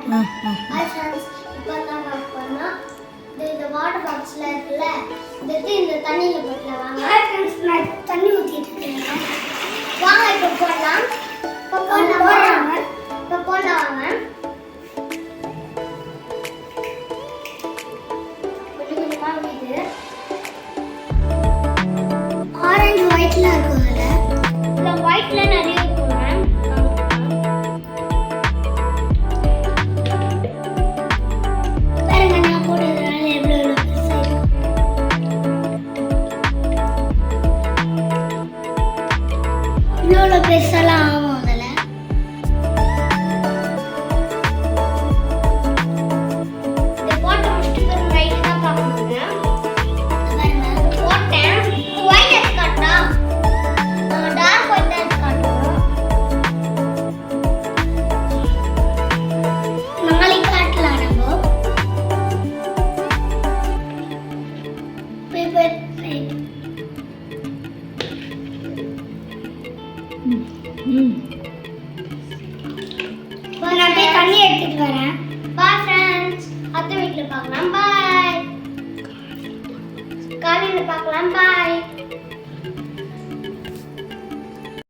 Hi friends, இப்போ நான் பார்க்க போறேன்னா இந்த வாட்டர் பாக்ஸ்ல இருக்குல்ல, இந்த தண்ணியில போட்டுல வாங்க. ஹாய் ஃப்ரெண்ட்ஸ், நான் தண்ணி ஊத்திட்டு இருக்கேன். வாங்க இப்போ போடலாம். இப்போ போடலாம். இப்போ போடலாம் வாங்க. கொஞ்சமா ஊத்திட்டு ஆரஞ்சு ஒயிட்ல இருக்கும்ல, இந்த ஒயிட்ல நிறைய இருக்குங்க. பாருங்க நான் போடுறதுனால எவ்வளவு பெருசா இருக்கு. இவ்வளவு பெருசாலாம் ஆகும் அதுல. இந்த போட்ட முடிச்சுட்டு பிறகு ரைட் தான் பார்க்கணுங்க. பாருங்க போட்டேன். ஒயிட் எடுத்து காட்டா, டார்க் ஒயிட் தான் எடுத்து காட்டுவோம். நாளைக்கு காட்டலாம் நம்ம. Paper right. நான் போய் தண்ணி எடுத்துட்டு வரேன். பாய் ஃப்ரெண்ட்ஸ், அடுத்த வீடியோல பார்க்கலாம். பாய். காலையில பார்க்கலாம். பாய்.